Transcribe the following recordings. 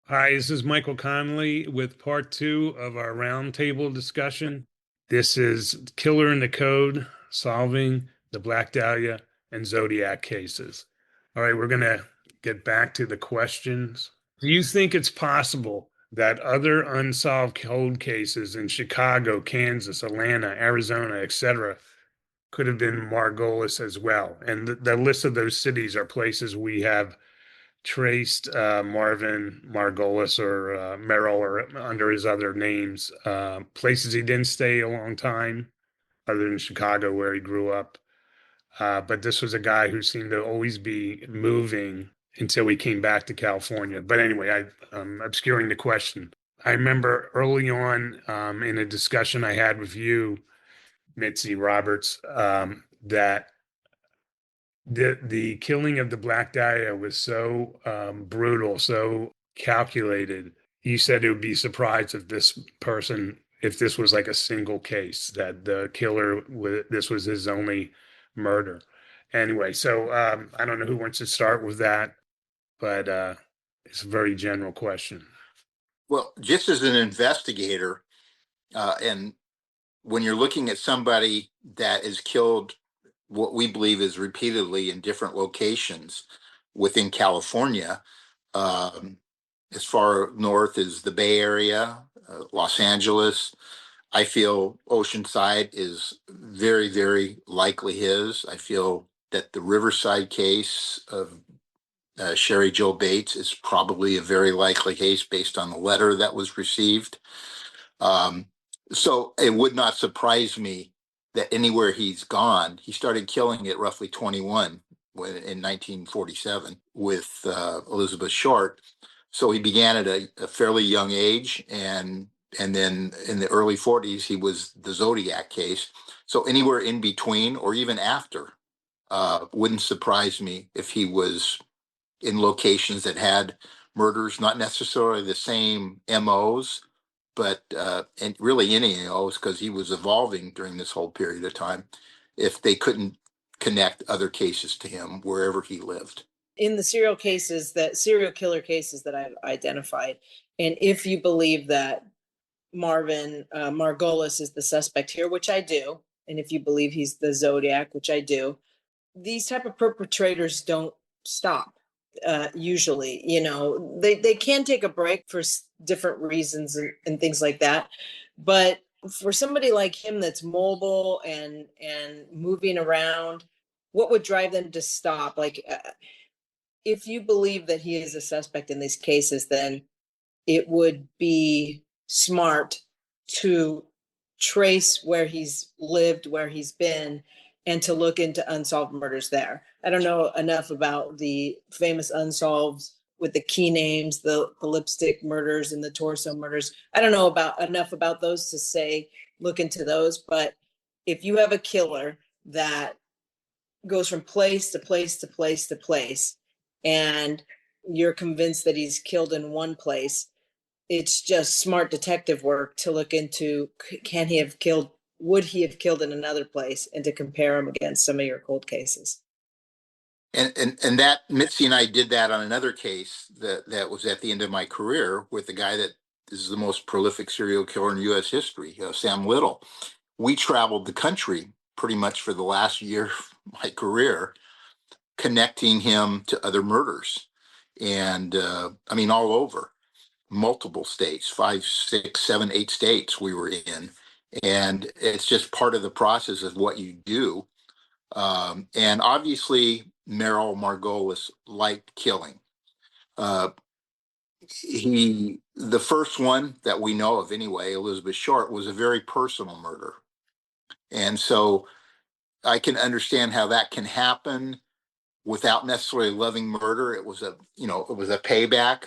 Hi, this is Michael Connelly with part two of our roundtable discussion. This is Killer in the Code, solving the Black Dahlia and Zodiac cases. All right, we're going to get back to the questions. Do you think it's possible that other unsolved cold cases in Chicago, Kansas, Atlanta, Arizona, etc., could have been Margolis as well? And the list of those cities are places we have traced Marvin Margolis or Merrill or under his other names, places he didn't stay a long time, other than Chicago where he grew up. But this was a guy who seemed to always be moving until he came back to California. But anyway, I'm obscuring the question. I remember early on in a discussion I had with you, Mitzi Roberts, that the killing of the Black Dahlia was so brutal, so calculated. You said it would be surprised if this person, if this was like a single case, that the killer, this was his only murder. Anyway, so I don't know who wants to start with that, but it's a very general question. Well, just as an investigator, and when you're looking at somebody that is killed, what we believe is repeatedly in different locations within California, um, as far north as the Bay Area, Los Angeles, I feel Oceanside is very, very likely his. I feel that the Riverside case of Sherry Joe Bates is probably a very likely case based on the letter that was received. Um, so it would not surprise me that anywhere he's gone, he started killing at roughly 21 in 1947 with Elizabeth Short. So he began at a fairly young age, and then in the early 40s he was the Zodiac case. So anywhere in between or even after wouldn't surprise me if he was in locations that had murders, not necessarily the same MOs, but and really any MOs because he was evolving during this whole period of time. If they couldn't connect other cases to him wherever he lived. In the serial killer cases that I've identified, and if you believe that Marvin Margolis is the suspect here, which I do, and if you believe he's the Zodiac, which I do, these type of perpetrators don't stop. Usually, they can take a break for different reasons and things like that, but for somebody like him that's mobile and moving around, what would drive them to stop? If you believe that he is a suspect in these cases, then it would be smart to trace where he's lived, where he's been, and to look into unsolved murders there. I don't know enough about the famous unsolved with the key names, the lipstick murders and the torso murders. I don't know about enough about those to say look into those, but if you have a killer that goes from place to place to place to place, and you're convinced that he's killed in one place, it's just smart detective work to look into, can he have killed, would he have killed in another place, and to compare him against some of your cold cases. And that Mitzi and I did that on another case that was at the end of my career with the guy that is the most prolific serial killer in U.S. history, Sam Little. We traveled the country pretty much for the last year of my career, connecting him to other murders. And I mean, all over, multiple states, 5, 6, 7, 8 states we were in. And it's just part of the process of what you do. And obviously, Merrill Margolis liked killing. Uh, the first one that we know of anyway, Elizabeth Short, was a very personal murder. And so I can understand how that can happen without necessarily loving murder. It was a payback.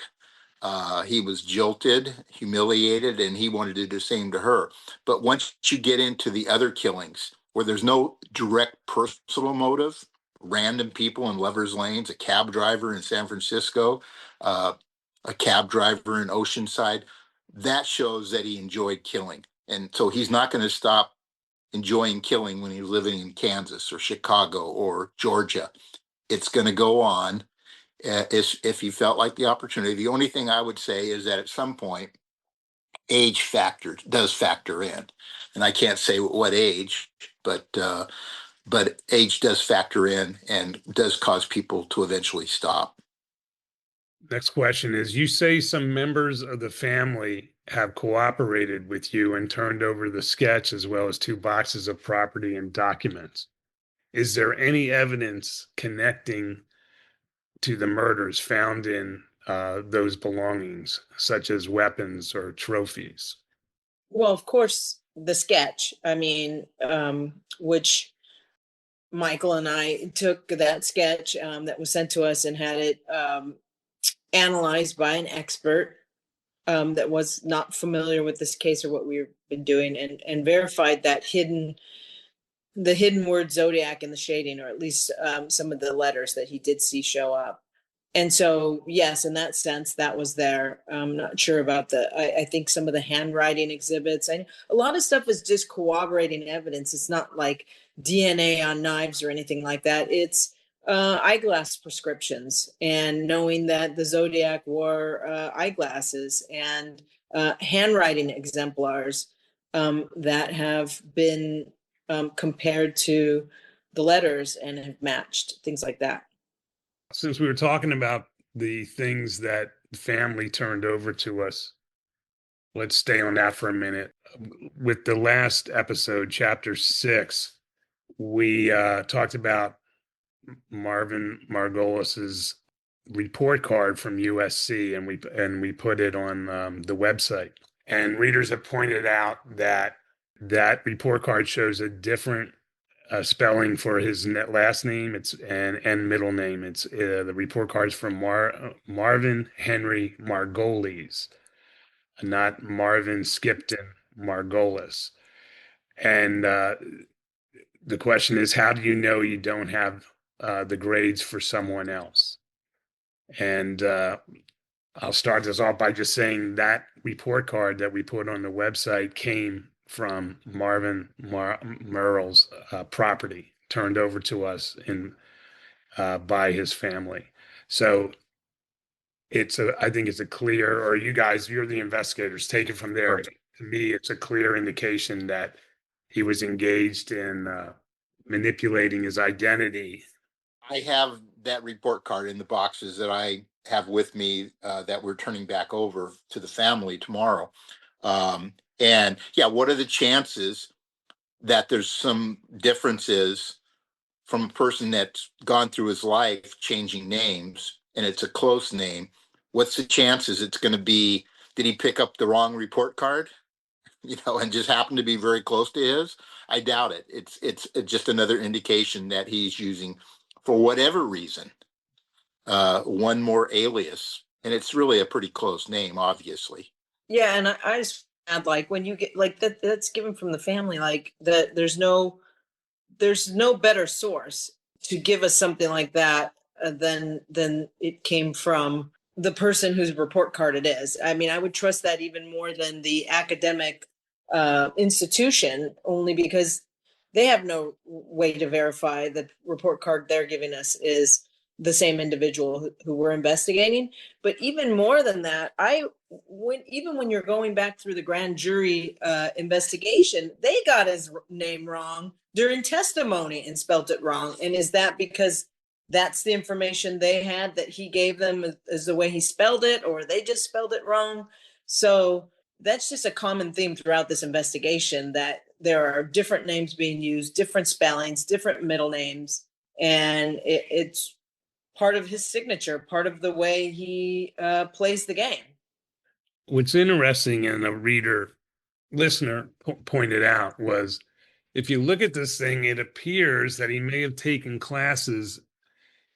He was jilted, humiliated, and he wanted to do the same to her. But once you get into the other killings where there's no direct personal motive, random people in lovers' lanes, a cab driver in San Francisco, uh, a cab driver in Oceanside, that shows that he enjoyed killing. And so he's not going to stop enjoying killing when he's living in Kansas or Chicago or Georgia. It's going to go on. if he felt like the opportunity. The only thing I would say is that at some point, age does factor in, and I can't say what age, but age does factor in and does cause people to eventually stop. Next question is, you say some members of the family have cooperated with you and turned over the sketch as well as 2 boxes of property and documents. Is there any evidence connecting to the murders found in those belongings, such as weapons or trophies? Well, of course, the sketch, I mean, which Michael and I took that sketch that was sent to us and had it analyzed by an expert that was not familiar with this case or what we've been doing, and verified that the hidden word Zodiac in the shading, or at least some of the letters that he did see show up. And so, yes, in that sense, that was there. I'm not sure about I think some of the handwriting exhibits. A lot of stuff is just corroborating evidence. It's not like DNA on knives or anything like that. It's eyeglass prescriptions and knowing that the Zodiac wore eyeglasses, and handwriting exemplars that have been compared to the letters and have matched, things like that. Since we were talking about the things that the family turned over to us, let's stay on that for a minute. With the last episode, chapter 6, we talked about Marvin Margolis's report card from USC, and we put it on the website. And readers have pointed out that that report card shows a different spelling for his last name. And middle name. It's the report card's from Marvin Henry Margolis, not Marvin Skipton Margolis. And the question is, how do you know you don't have the grades for someone else? And I'll start this off by just saying that report card that we put on the website came from Marvin Merle's property, turned over to us by his family. So I think it's a clear, or you guys, you're the investigators, take it from there. Right. To me, it's a clear indication that he was engaged in manipulating his identity. I have that report card in the boxes that I have with me that we're turning back over to the family tomorrow. And yeah, what are the chances that there's some differences from a person that's gone through his life changing names and it's a close name? What's the chances it's going to be, did he pick up the wrong report card, and just happen to be very close to his? I doubt it. It's just another indication that he's using, for whatever reason, one more alias, and it's really a pretty close name, obviously. Yeah, and I just add, like, when you get like that's given from the family, like that there's no better source to give us something like that than it came from the person whose report card it is. I mean, I would trust that even more than the academic institution, only because they have no way to verify the report card they're giving us is the same individual who we're investigating. But even more than that, even when you're going back through the grand jury investigation, they got his name wrong during testimony and spelt it wrong. And is that because that's the information they had that he gave them as the way he spelled it, or they just spelled it wrong? So that's just a common theme throughout this investigation, that there are different names being used, different spellings, different middle names, and it's part of his signature, part of the way he plays the game. What's interesting, and a listener pointed out, was if you look at this thing, it appears that he may have taken classes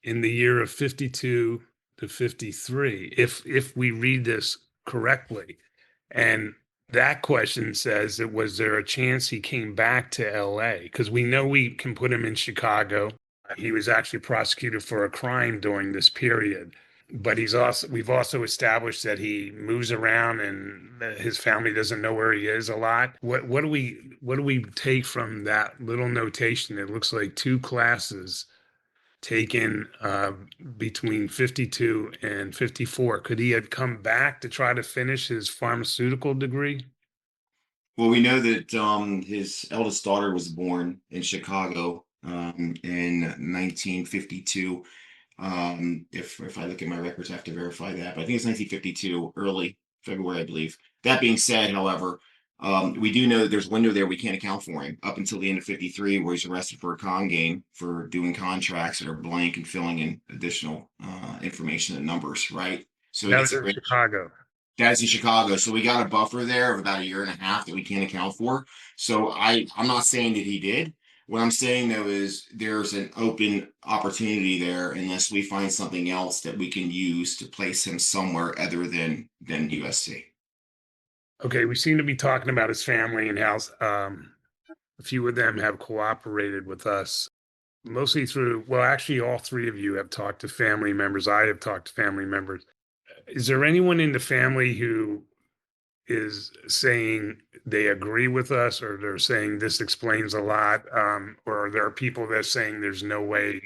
in the year of 52 to 53, if we read this correctly. And that question says, was there a chance he came back to LA? Because we know we can put him in Chicago. He was actually prosecuted for a crime during this period. But we've also established that he moves around and his family doesn't know where he is a lot. What do we take from that little notation? It looks like 2 classes taken between 52 and 54. Could he have come back to try to finish his pharmaceutical degree? Well, we know that his eldest daughter was born in Chicago in 1952. If I look at my records, I have to verify that, but I think it's 1952, early February, I believe. That being said, however, we do know that there's a window there we can't account for him up until the end of 53, where he's arrested for a con game for doing contracts that are blank and filling in additional information and numbers, right? So he That gets was a in great. Chicago. That's in Chicago. So we got a buffer there of about a year and a half that we can't account for. So I'm not saying that he did. What I'm saying though is there's an open opportunity there unless we find something else that we can use to place him somewhere other than USC. Okay, we seem to be talking about his family and how a few of them have cooperated with us, mostly through, well, actually, all three of you have talked to family members. I have talked to family members. Is there anyone in the family who is saying they agree with us, or they're saying this explains a lot, or there are people that are saying there's no way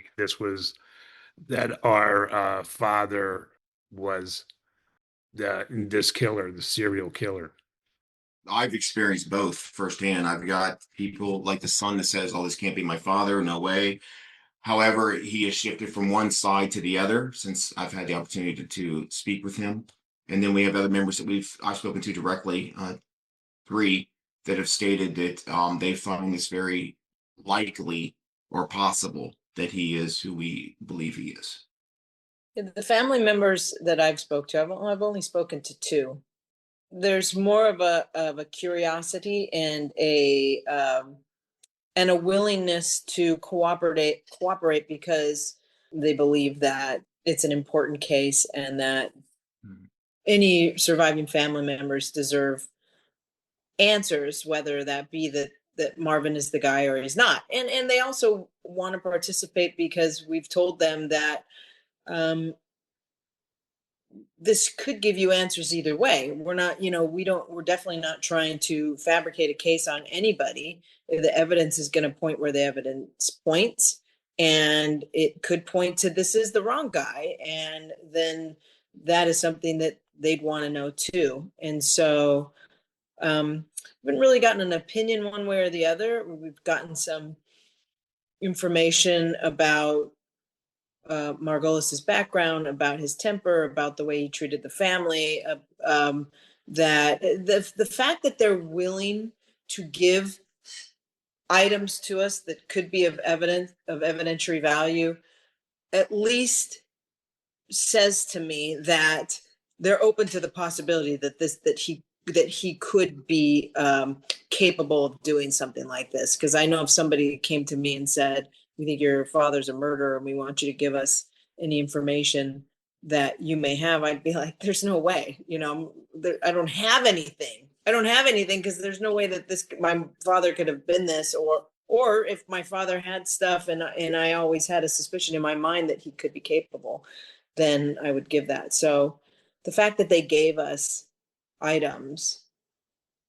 that our father was this killer, the serial killer? I've experienced both firsthand. I've got people like the son that says, "Oh, this can't be my father. No way." However, he has shifted from one side to the other since I've had the opportunity to speak with him. And then we have other members that I've spoken to directly, three that have stated that they find this very likely or possible that he is who we believe he is. The family members that I've spoke to, I've only spoken to two. There's more of a curiosity and a willingness to cooperate because they believe that it's an important case and that any surviving family members deserve answers, whether that be that Marvin is the guy or he's not. And they also want to participate because we've told them that this could give you answers either way. We're not, we're definitely not trying to fabricate a case on anybody. The evidence is going to point where the evidence points, and it could point to this is the wrong guy. And then that is something that they'd want to know too. And so, we haven't really gotten an opinion one way or the other. We've gotten some information about Margolis's background, about his temper, about the way he treated the family. That the fact that they're willing to give items to us that could be of evidentiary value, at least says to me that they're open to the possibility that he could be capable of doing something like this. Because I know if somebody came to me and said, "We think your father's a murderer, and we want you to give us any information that you may have," I'd be like, "There's no way. I don't have anything. I don't have anything because there's no way that my father could have been this, or if my father had stuff and I always had a suspicion in my mind that he could be capable, then I would give that." So the fact that they gave us items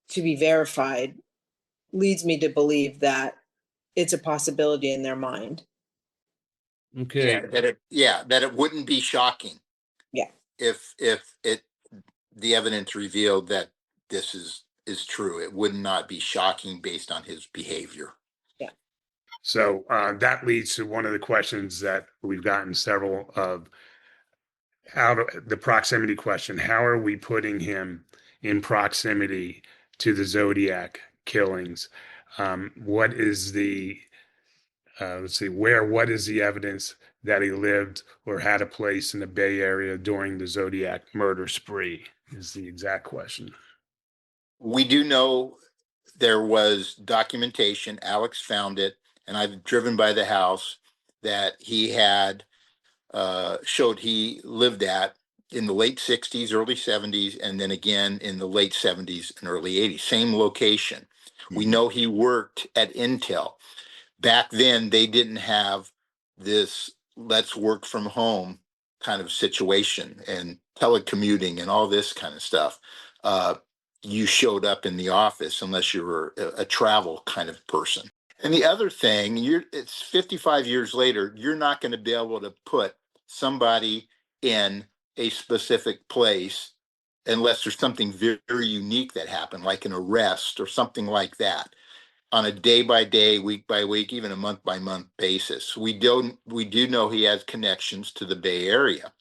to be verified leads me to believe that it's a possibility in their mind. Okay. That it wouldn't be shocking. Yeah. If the evidence revealed that this is true, it would not be shocking based on his behavior. Yeah. So that leads to one of the questions that we've gotten several of. The proximity question: how are we putting him in proximity to the Zodiac killings? What is the what is the evidence that he lived or had a place in the Bay Area during the Zodiac murder spree is the exact question. We do know there was documentation. Alex found it, and I've driven by the house that he had showed he lived at in the late 60s, early 70s, and then again in the late 70s and early 80s. Same location. Mm-hmm. We know he worked at Intel. Back then, they didn't have this let's work from home kind of situation and telecommuting and all this kind of stuff. You showed up in the office unless you were a travel kind of person. And the other thing, it's 55 years later, you're not going to be able to put somebody in a specific place unless there's something very, very unique that happened, like an arrest or something like that, on a day by day, week by week, even a month by month basis. We do know he has connections to the Bay Area.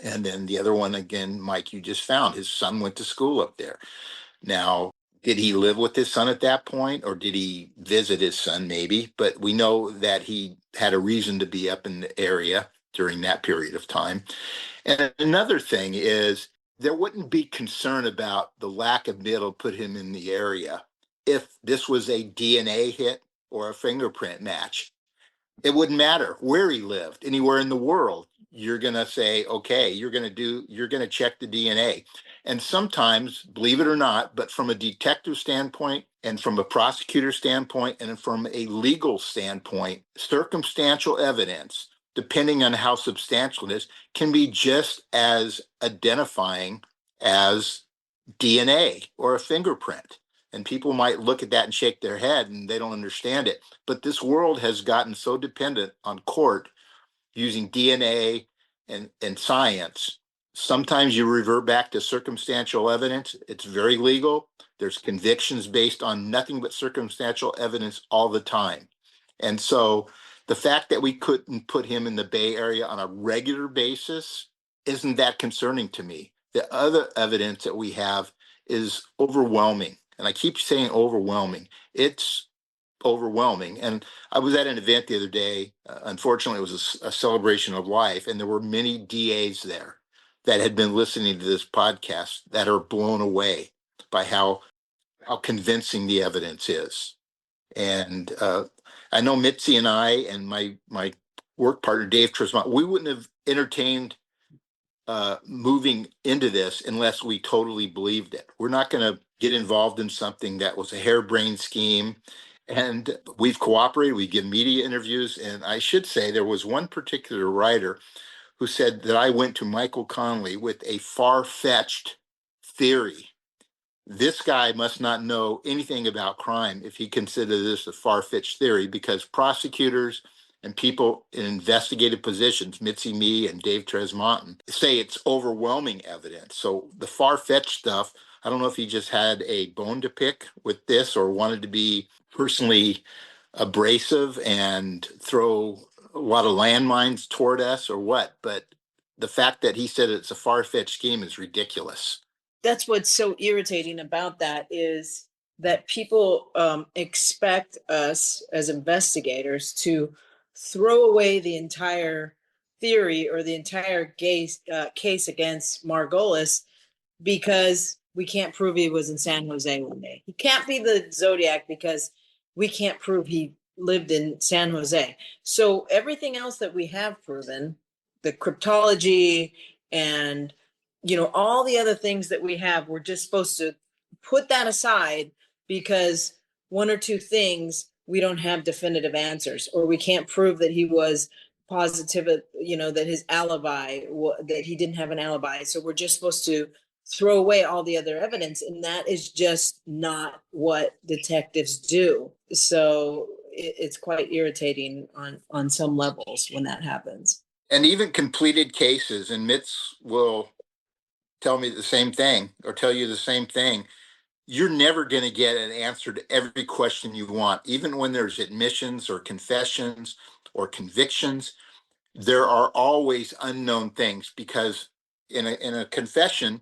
And then the other one, again, Mike, you just found his son went to school up there. Now, did he live with his son at that point, or did he visit his son? Maybe, but we know that he had a reason to be up in the area during that period of time. And another thing is, there wouldn't be concern about the lack of being able to put him in the area if this was a DNA hit or a fingerprint match. It wouldn't matter where he lived, anywhere in the world. You're going to say, okay, you're going to check the DNA. And sometimes, believe it or not, but from a detective standpoint and from a prosecutor standpoint and from a legal standpoint, circumstantial evidence, depending on how substantial it is, can be just as identifying as DNA or a fingerprint. And people might look at that and shake their head and they don't understand it. But this world has gotten so dependent on court using DNA and science. Sometimes you revert back to circumstantial evidence. It's very legal. There's convictions based on nothing but circumstantial evidence all the time. And so the fact that we couldn't put him in the Bay Area on a regular basis isn't that concerning to me. The other evidence that we have is overwhelming. And I keep saying overwhelming. It's overwhelming. And I was at an event the other day. Unfortunately, it was a celebration of life, and there were many DAs there that had been listening to this podcast that are blown away by how convincing the evidence is. And I know Mitzi and I and my work partner Dave Trismont, we wouldn't have entertained moving into this unless we totally believed it. We're not going to get involved in something that was a harebrained scheme. And we've cooperated, we give media interviews. And I should say there was one particular writer who said that I went to Michael Connelly with a far-fetched theory. This guy must not know anything about crime if he considers this a far-fetched theory, because prosecutors and people in investigative positions, Mitzi, me, and Dave Tresmonton, say it's overwhelming evidence. So the far-fetched stuff, I don't know if he just had a bone to pick with this or wanted to be personally abrasive and throw a lot of landmines toward us or what, but the fact that he said it's a far-fetched scheme is ridiculous. That's what's so irritating about that, is that people expect us as investigators to throw away the entire theory or the entire case against Margolis because we can't prove he was in San Jose one day. He can't be the Zodiac because we can't prove he lived in San Jose. So everything else that we have proven, the cryptology and all the other things that we have, we're just supposed to put that aside because one or two things we don't have definitive answers, or we can't prove that he was positive, that his alibi, that he didn't have an alibi. So we're just supposed to throw away all the other evidence. And that is just not what detectives do. So it's quite irritating on some levels when that happens. And even completed cases, and Mitz will tell me the same thing or tell you the same thing. You're never going to get an answer to every question you want. Even when there's admissions or confessions or convictions, there are always unknown things, because in a confession,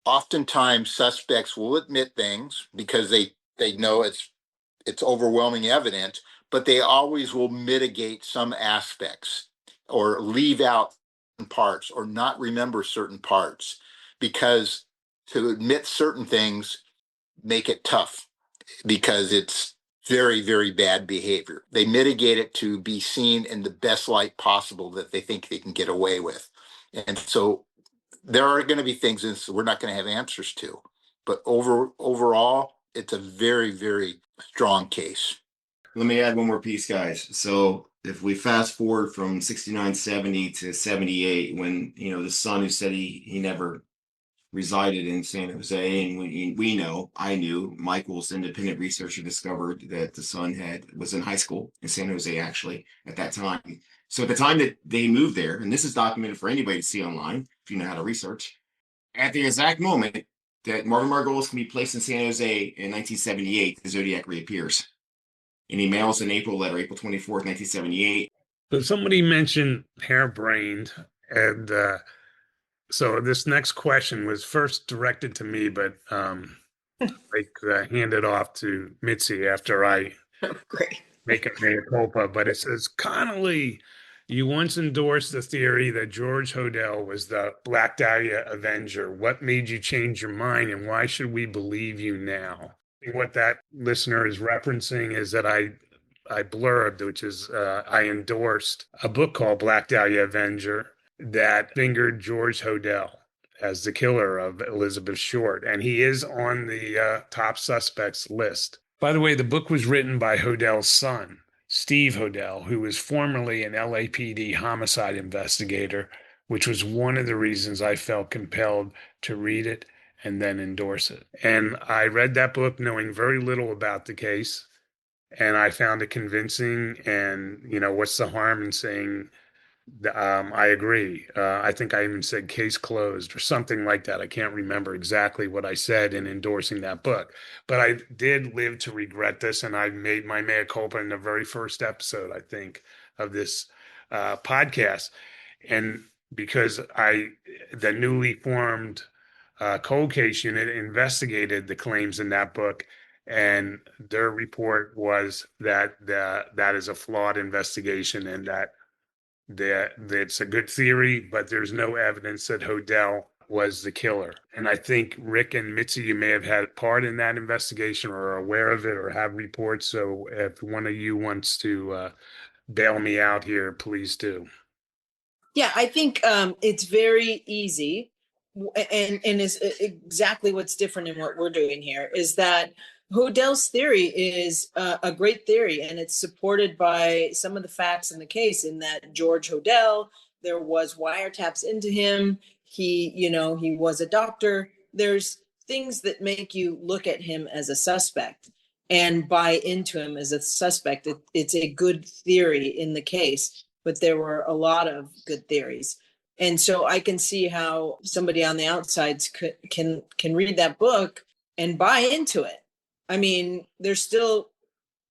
oftentimes suspects will admit things because they know it's overwhelming evidence, but they always will mitigate some aspects or leave out parts or not remember certain parts, because to admit certain things make it tough because it's very, very bad behavior. They mitigate it to be seen in the best light possible that they think they can get away with. And so there are going to be things that we're not going to have answers to, but overall, it's a very, very strong case. Let me add one more piece, guys. So if we fast forward from 69, 70 to 78, when, the son who said he never resided in San Jose, and I knew Michael's independent researcher discovered that the son was in high school in San Jose actually at that time. So at the time that they moved there, and this is documented for anybody to see online if you know how to research, at the exact moment that Marvin Margolis can be placed in San Jose in 1978, the Zodiac reappears. And he mails an April letter, April 24th, 1978. So somebody mentioned harebrained, and so this next question was first directed to me, but handed off to Mitzi after I Great. make a mea culpa. But it says, Connelly, you once endorsed the theory that George Hodel was the Black Dahlia Avenger. What made you change your mind, and why should we believe you now? What that listener is referencing is that I blurbed, which is I endorsed a book called Black Dahlia Avenger that fingered George Hodel as the killer of Elizabeth Short, and he is on the top suspects list. By the way, the book was written by Hodel's son, Steve Hodel, who was formerly an LAPD homicide investigator, which was one of the reasons I felt compelled to read it and then endorse it. And I read that book knowing very little about the case, and I found it convincing. And, what's the harm in saying, I agree. I think I even said case closed or something like that. I can't remember exactly what I said in endorsing that book, but I did live to regret this. And I made my mea culpa in the very first episode, I think, of this podcast. And because the newly formed cold case unit investigated the claims in that book, and their report was that that is a flawed investigation, and that it's a good theory, but there's no evidence that Hodel was the killer. And I think Rick and Mitzi, you may have had part in that investigation or are aware of it or have reports. So if one of you wants to bail me out here, please do. Yeah, I think it's very easy, and is exactly what's different in what we're doing here is that Hodel's theory is a great theory, and it's supported by some of the facts in the case. In that George Hodel, there was wiretaps into him. He was a doctor. There's things that make you look at him as a suspect and buy into him as a suspect. It's a good theory in the case, but there were a lot of good theories. And so I can see how somebody on the outsides can read that book and buy into it. I mean, there's still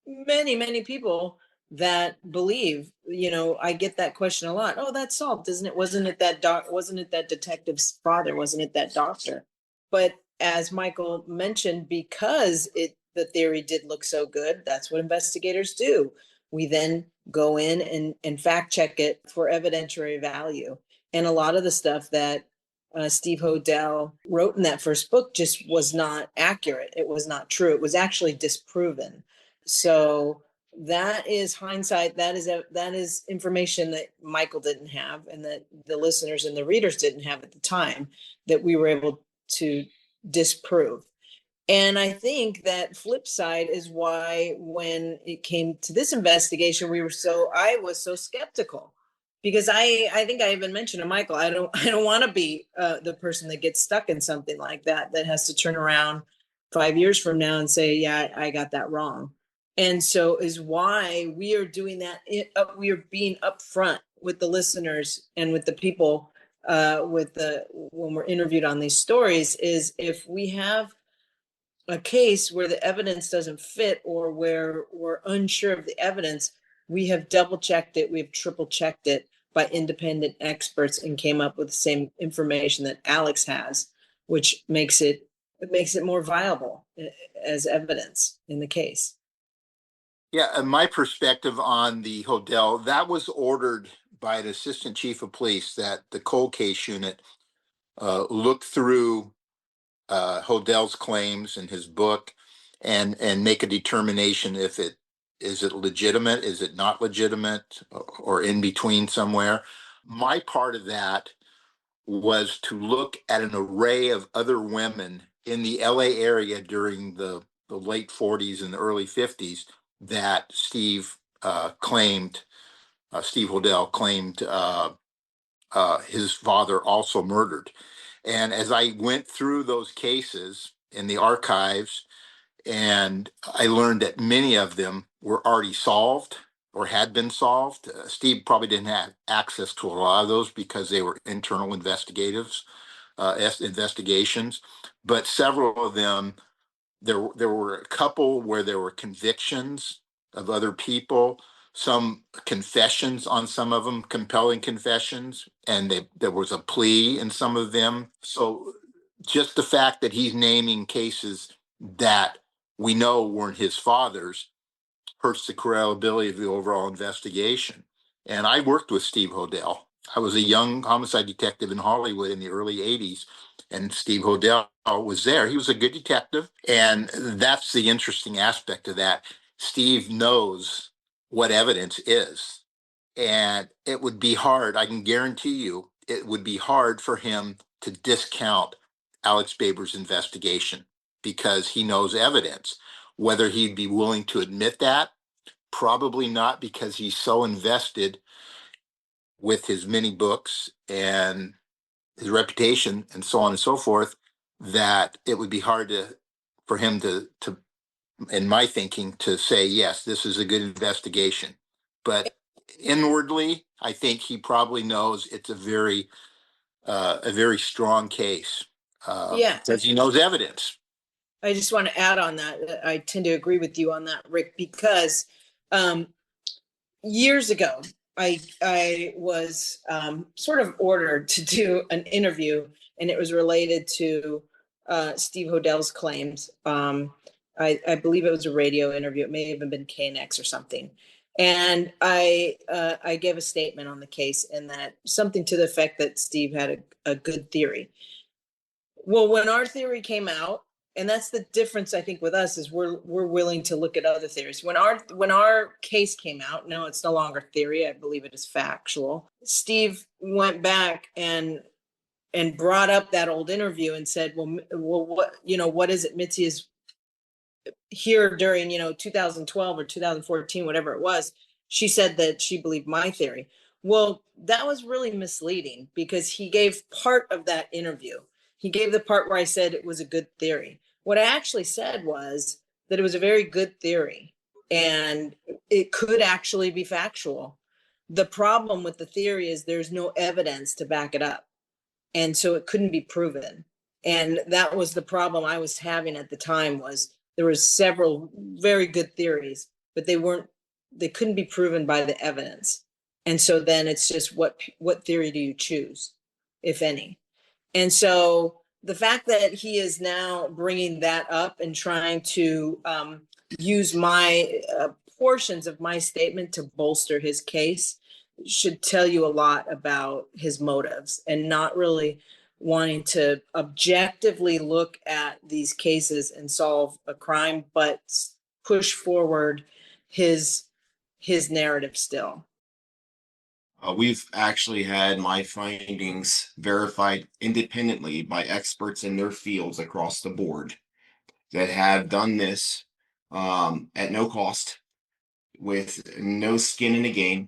many, many people that believe, I get that question a lot. Oh, that's solved, isn't it? Wasn't it that detective's father? Wasn't it that doctor? But as Michael mentioned, because the theory did look so good, that's what investigators do. We then go in and fact check it for evidentiary value. And a lot of the stuff that Steve Hodel wrote in that first book just was not accurate. It was not true. It was actually disproven. So that is hindsight. That is information that Michael didn't have, and that the listeners and the readers didn't have at the time, that we were able to disprove. And I think that flip side is why when it came to this investigation, I was so skeptical, because I think I even mentioned to Michael, I don't want to be the person that gets stuck in something like that has to turn around 5 years from now and say, yeah, I got that wrong. And so is why we are doing that. We are being upfront with the listeners and with the people when we're interviewed on these stories, is if we have a case where the evidence doesn't fit or where we're unsure of the evidence, we have double checked it, we have triple checked it by independent experts and came up with the same information that Alex has, which makes it more viable as evidence in the case. Yeah, and my perspective on the Hodel, that was ordered by an assistant chief of police, that the cold case unit look through Hodel's claims in his book and make a determination if it legitimate, is it not legitimate, or in between somewhere. My part of that was to look at an array of other women in the LA area during the late 40s and the early 50s that Steve Hodel claimed his father also murdered. And as I went through those cases in the archives, and I learned that many of them were already solved or had been solved. Steve probably didn't have access to a lot of those because they were internal investigations, but several of them, there were a couple where there were convictions of other people, some confessions on some of them, compelling confessions, and there was a plea in some of them. So just the fact that he's naming cases that we know weren't his father's hurts the credibility of the overall investigation. And I worked with Steve Hodel. I was a young homicide detective in Hollywood in the early 80s, and Steve Hodel was there. He was a good detective. And that's the interesting aspect of that. Steve knows what evidence is. And it would be hard, I can guarantee you, it would be hard for him to discount Alex Baber's investigation because he knows evidence. Whether he'd be willing to admit that, probably not, because he's so invested with his many books and his reputation and so on and so forth, that it would be hard for him to in my thinking, to say, yes, this is a good investigation. But inwardly, I think he probably knows it's a very strong case, Yeah. because he knows evidence. I just want to add on that. I tend to agree with you on that, Rick, because um, years ago, I was sort of ordered to do an interview, and it was related to Steve Hodel's claims. I believe it was a radio interview. It may have been KNX or something. And I gave a statement on the case, and that something to the effect that Steve had a good theory. Well, when our theory came out, and that's the difference I think with us, is we're willing to look at other theories. When our case came out, no, it's no longer theory. I believe it is factual. Steve went back and brought up that old interview and said, well, what is it? Mitzi is here during 2012 or 2014, whatever it was. She said that she believed my theory. Well, that was really misleading, because he gave part of that interview. He gave the part where I said it was a good theory. What I actually said was that it was a very good theory and it could actually be factual. The problem with the theory is there's no evidence to back it up. And so it couldn't be proven. And that was the problem I was having at the time. Was there was several very good theories, but they couldn't be proven by the evidence. And so then it's just what theory do you choose, if any? And so the fact that he is now bringing that up and trying to use my portions of my statement to bolster his case should tell you a lot about his motives, and not really wanting to objectively look at these cases and solve a crime, but push forward his narrative still. We've actually had my findings verified independently by experts in their fields across the board that have done this at no cost, with no skin in the game,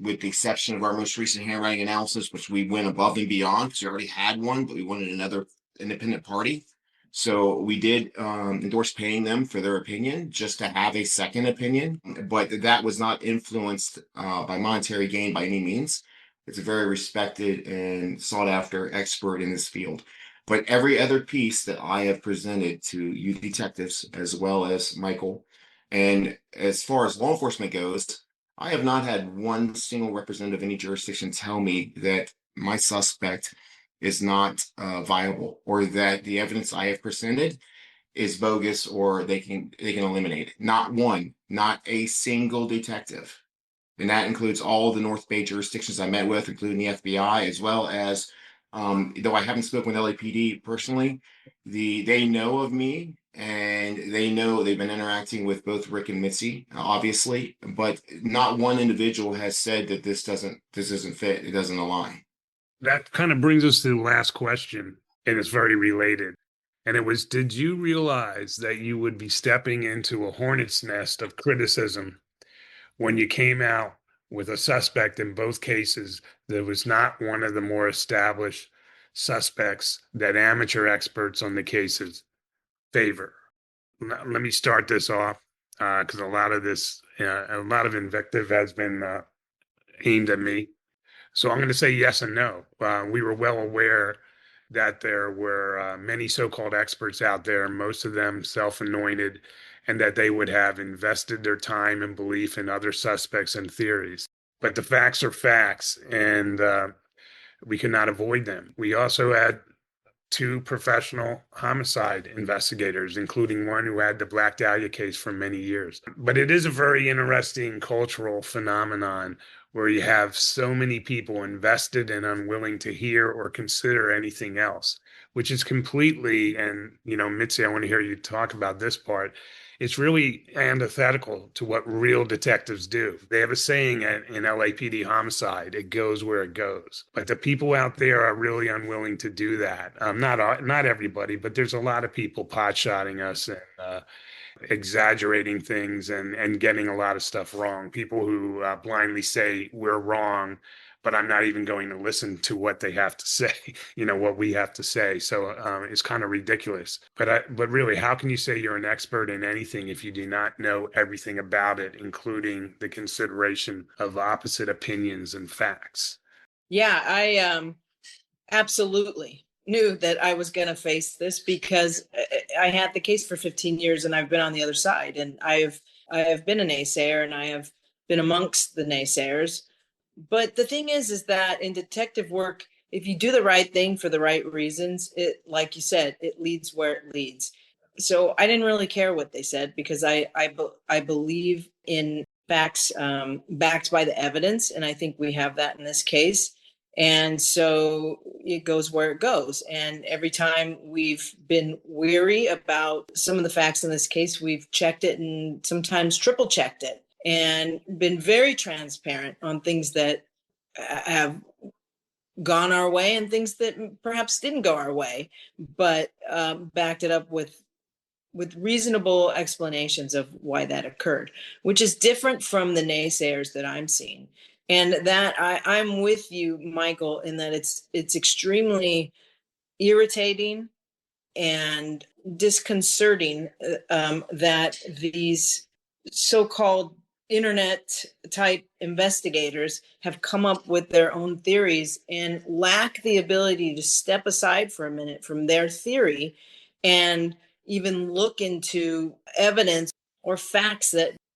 with the exception of our most recent handwriting analysis, which we went above and beyond because we already had one, but we wanted another independent party. So we did endorse paying them for their opinion, just to have a second opinion, but that was not influenced by monetary gain by any means. It's a very respected and sought after expert in this field. But every other piece that I have presented to you detectives, as well as Michael, and as far as law enforcement goes, I have not had one single representative of any jurisdiction tell me that my suspect is not viable, or that the evidence I have presented is bogus, or they can eliminate it. Not one, not a single detective. And that includes all the North Bay jurisdictions I met with, including the FBI, as well as, though I haven't spoken with LAPD personally, they know of me, and they know they've been interacting with both Rick and Mitzi, obviously, but not one individual has said that this doesn't fit, it doesn't align. That kind of brings us to the last question, and it's very related. And it was, did you realize that you would be stepping into a hornet's nest of criticism when you came out with a suspect in both cases that was not one of the more established suspects that amateur experts on the cases favor. Let me start this off because a lot of invective has been aimed at me. So I'm going to say yes and no. We were well aware that there were many so-called experts out there, most of them self-anointed, and that they would have invested their time and belief in other suspects and theories. But the facts are facts, and we cannot avoid them. We also had two professional homicide investigators, including one who had the Black Dahlia case for many years. But it is a very interesting cultural phenomenon where you have so many people invested and unwilling to hear or consider anything else, which is completely, and Mitzi, I want to hear you talk about this part. It's really antithetical to what real detectives do. They have a saying in LAPD homicide, it goes where it goes. But the people out there are really unwilling to do that. Not everybody, but there's a lot of people pot-shotting us and exaggerating things and getting a lot of stuff wrong. People who blindly say we're wrong, but I'm not even going to listen to what they have to say, what we have to say. So it's kind of ridiculous. But really, how can you say you're an expert in anything if you do not know everything about it, including the consideration of opposite opinions and facts? Yeah, I absolutely knew that I was going to face this because I had the case for 15 years and I've been on the other side, and I have been a naysayer and I have been amongst the naysayers. But the thing is that in detective work, if you do the right thing for the right reasons, it, like you said, it leads where it leads. So I didn't really care what they said because I believe in facts backed by the evidence, and I think we have that in this case. And so it goes where it goes. And every time we've been weary about some of the facts in this case, we've checked it and sometimes triple checked it and been very transparent on things that have gone our way and things that perhaps didn't go our way, but backed it up with reasonable explanations of why that occurred, which is different from the naysayers that I'm seeing. And that I'm with you, Michael, in that it's extremely irritating and disconcerting that these so-called internet type investigators have come up with their own theories and lack the ability to step aside for a minute from their theory and even look into evidence or facts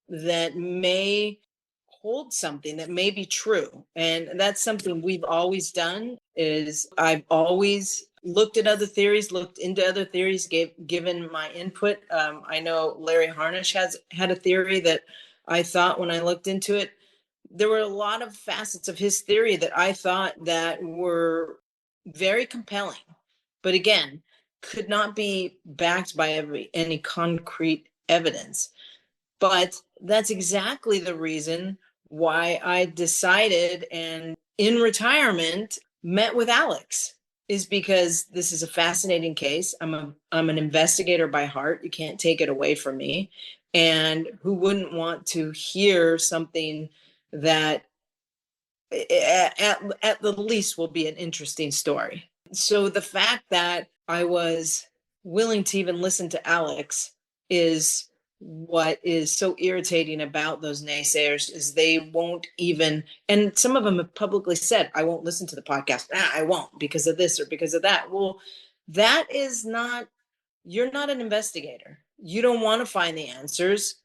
that may hold something that may be true. And that's something we've always done. Is I've always looked at other theories, looked into other theories, given my input. I know Larry Harnish has had a theory that I thought, when I looked into it, there were a lot of facets of his theory that I thought that were very compelling, but again, could not be backed by any concrete evidence. But that's exactly the reason why I decided, and in retirement met with Alex, is because this is a fascinating case. I'm an investigator by heart. You can't take it away from me. And who wouldn't want to hear something that at the least will be an interesting story? So the fact that I was willing to even listen to Alex is what is so irritating about those naysayers. Is they won't even, and some of them have publicly said, I won't listen to the podcast. I won't because of this or because of that. Well, that is not, you're not an investigator. You don't want to find the answers.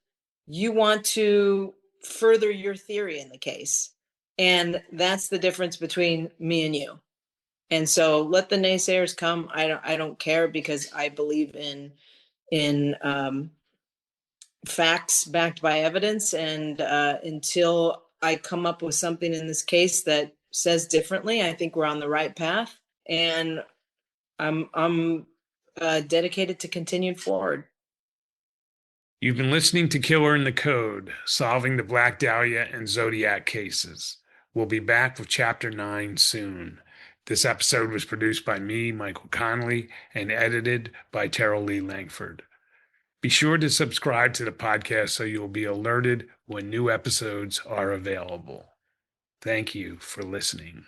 You want to further your theory in the case. And that's the difference between me and you. And so let the naysayers come. I don't care, because I believe in facts backed by evidence. And until I come up with something in this case that says differently, I think we're on the right path. And I'm dedicated to continuing forward. You've been listening to Killer in the Code, solving the Black Dahlia and Zodiac cases. We'll be back with Chapter 9 soon. This episode was produced by me, Michael Connelly, and edited by Terrell Lee Langford. Be sure to subscribe to the podcast so you'll be alerted when new episodes are available. Thank you for listening.